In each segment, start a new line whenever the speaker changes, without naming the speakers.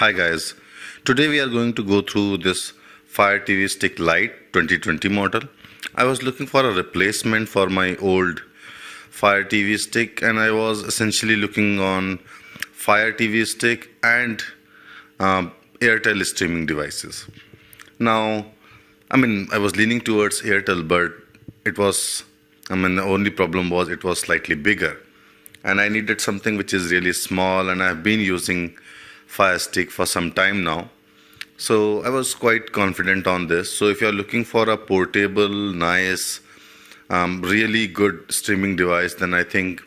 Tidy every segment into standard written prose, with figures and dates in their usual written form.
Hi guys, today we are going to go through this Fire TV Stick Lite 2020 model. I was looking for a replacement for my old Fire TV Stick and I was essentially looking on Fire TV Stick and Airtel streaming devices. Now, I was leaning towards Airtel, but the only problem was it was slightly bigger and I needed something which is really small, and I've been using Fire Stick for some time now. So I was quite confident on this. So if you're looking for a portable, nice, really good streaming device, then I think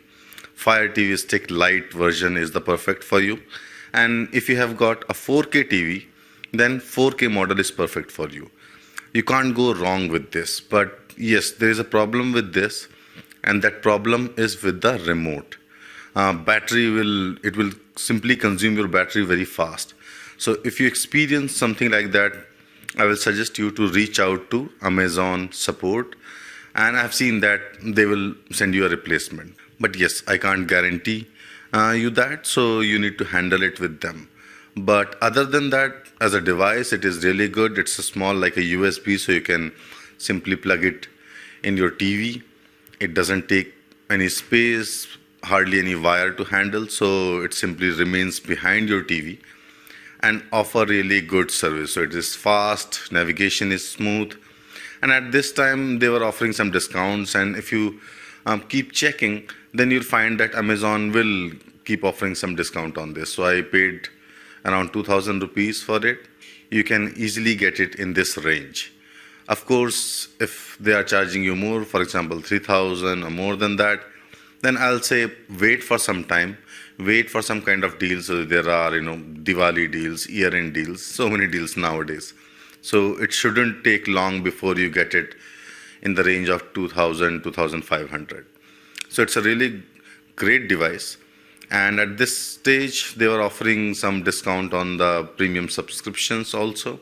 Fire TV Stick Lite version is the perfect for you. And if you have got a 4K TV, then 4K model is perfect for you. You can't go wrong with this. But yes, there is a problem with this, and that problem is with the remote. It will simply consume your battery very fast. So if you experience something like that, I will suggest you to reach out to Amazon support, and I've seen that they will send you a replacement. But yes, I can't guarantee you that, so you need to handle it with them. But other than that, as a device, it is really good. It's a small, like a USB, so you can simply plug it in your TV. It doesn't take any space, hardly any wire to handle, so it simply remains behind your TV and offer really good service. So it is fast, navigation is smooth, and at this time they were offering some discounts, and if you keep checking, then you'll find that Amazon will keep offering some discount on this. So I paid around 2000 rupees for it. You can easily get it in this range. Of course, if they are charging you more, for example 3000 or more than that, then I'll say wait for some time, wait for some kind of deals. So there are, Diwali deals, year-end deals, so many deals nowadays. So it shouldn't take long before you get it in the range of 2000, 2500. So it's a really great device. And at this stage, they were offering some discount on the premium subscriptions also.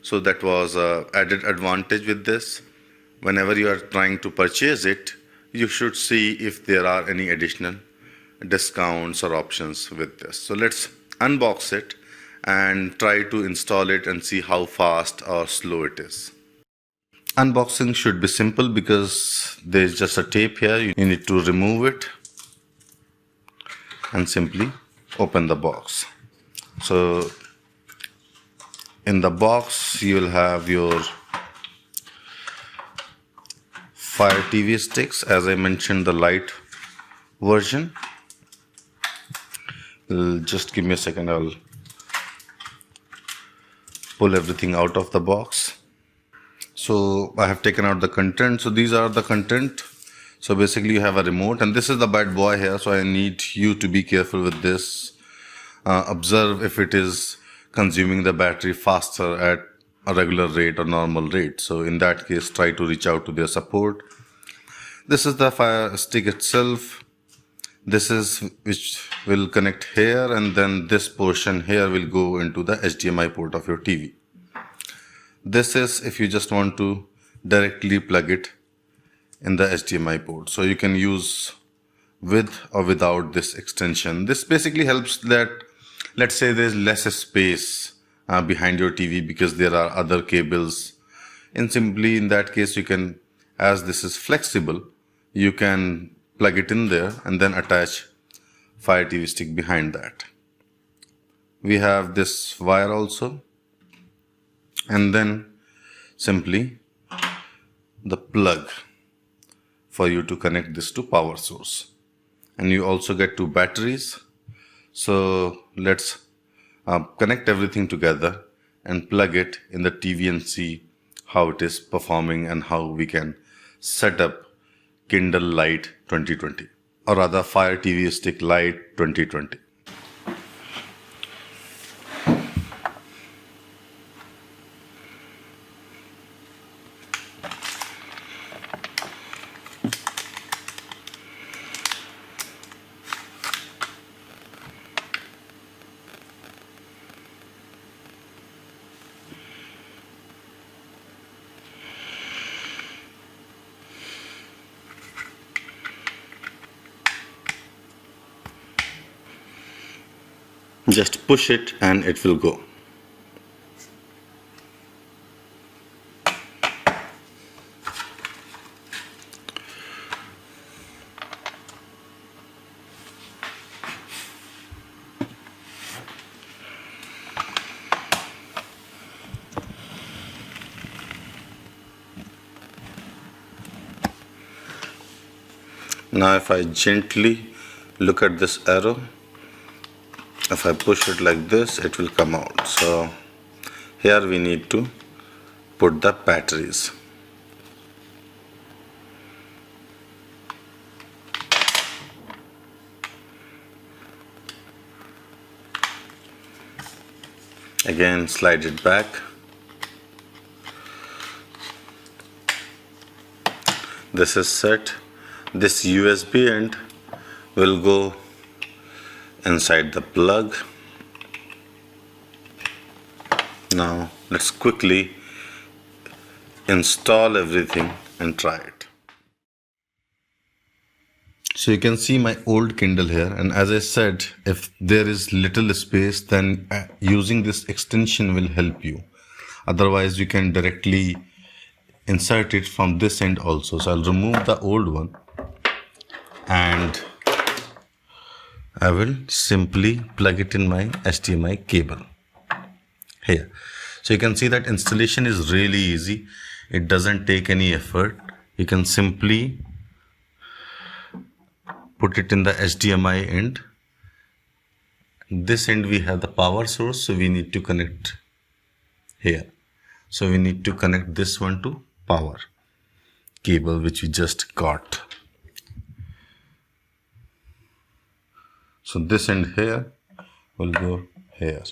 So that was an added advantage with this. Whenever you are trying to purchase it, you should see if there are any additional discounts or options with this. So let's unbox it and try to install it and see how fast or slow it is. Unboxing should be simple because there's just a tape here. You need to remove it and simply open the box. So in the box you will have your Fire TV sticks, as I mentioned, the light version. Just give me a second, I'll pull everything out of the box. So I have taken out the content. So these are the content. So basically you have a remote, and this is the bad boy here, so I need you to be careful with this. Observe if it is consuming the battery faster at a regular rate or normal rate. So in that case, try to reach out to their support. This is the Fire Stick itself. This is which will connect here, and then this portion here will go into the HDMI port of your TV. This is if you just want to directly plug it in the HDMI port. So you can use with or without this extension. This basically helps that, let's say there's less space behind your TV because there are other cables, and simply in that case you can, as this is flexible, you can plug it in there and then attach Fire TV Stick behind that. We have this wire also, and then simply the plug for you to connect this to power source, and you also get two batteries. So let's connect everything together and plug it in the TV and see how it is performing and how we can set up Kindle Lite 2020, or rather Fire TV Stick Lite 2020. Just push it and it will go. Now if I gently look at this arrow, if I push it like this, it will come out. So here we need to put the batteries. Again, slide it back. This is set. This USB end will go inside the plug. Now let's quickly install everything and try it. So you can see my old Kindle here, and as I said, if there is little space, then using this extension will help you. Otherwise you can directly insert it from this end also. So I'll remove the old one and I will simply plug it in my HDMI cable here. So you can see that installation is really easy. It doesn't take any effort. You can simply put it in the HDMI end. This end we have the power source, so we need to connect here. So we need to connect this one to power cable which we just got. So this end here will go here.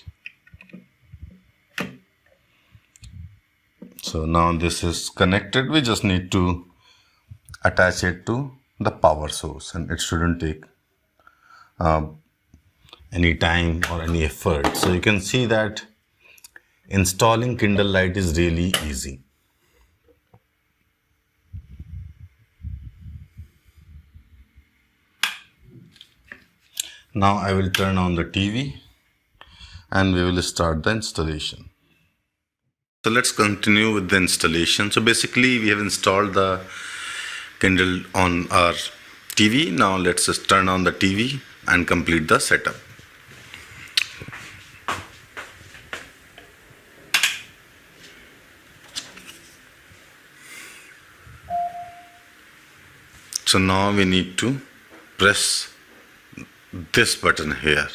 So now this is connected. We just need to attach it to the power source, and it shouldn't take any time or any effort. So you can see that installing Kindle Lite is really easy. Now I will turn on the TV and we will start the installation. So let's continue with the installation. So basically we have installed the Kindle on our TV. Now let's just turn on the TV and complete the setup. So now we need to press this button here.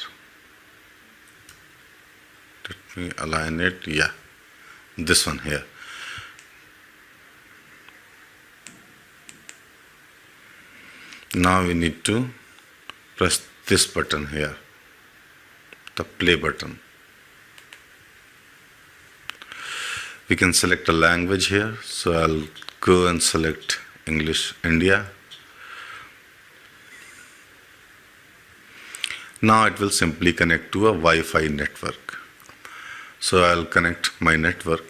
Let me align it. Yeah, this one here. Now we need to press this button here, the play button. We can select a language here, so I'll go and select English India. Now it will simply connect to a Wi-Fi network. So I'll connect my network.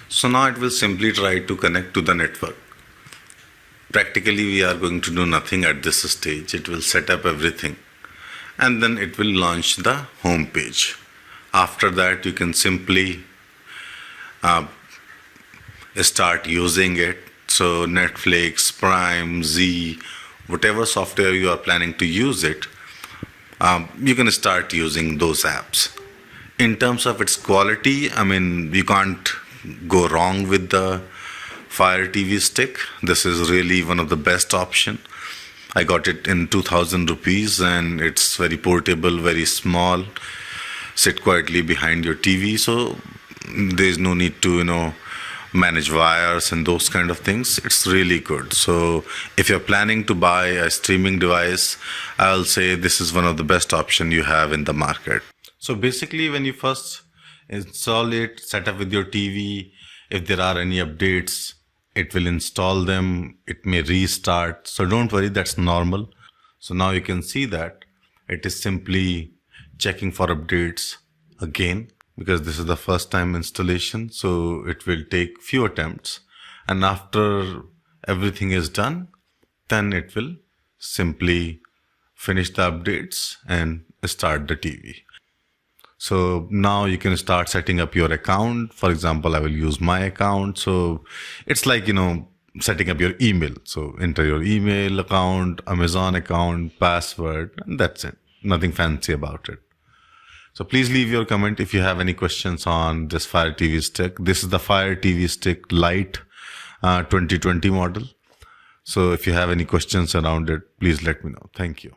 So now it will simply try to connect to the network. Practically we are going to do nothing at this stage. It will set up everything and then it will launch the home page. After that you can simply start using it. So Netflix, Prime, Z, whatever software you are planning to use it, you can start using those apps. In terms of its quality, I mean, you can't go wrong with the Fire TV stick. This is really one of the best option. I got it in 2000 rupees and it's very portable, very small, sit quietly behind your TV. So there's no need to, manage wires and those kind of things. It's really good. So if you're planning to buy a streaming device, I'll say this is one of the best option you have in the market. So basically when you first install it, set up with your TV, if there are any updates, it will install them, it may restart. So don't worry, that's normal. So now you can see that it is simply checking for updates again, because this is the first time installation. So it will take few attempts, and after everything is done, then it will simply finish the updates and start the TV. So now you can start setting up your account. For example, I will use my account. So it's like, setting up your email. So enter your email account, Amazon account, password, and that's it. Nothing fancy about it. So please leave your comment if you have any questions on this Fire TV Stick. This is the Fire TV Stick Lite 2020 model. So if you have any questions around it, please let me know. Thank you.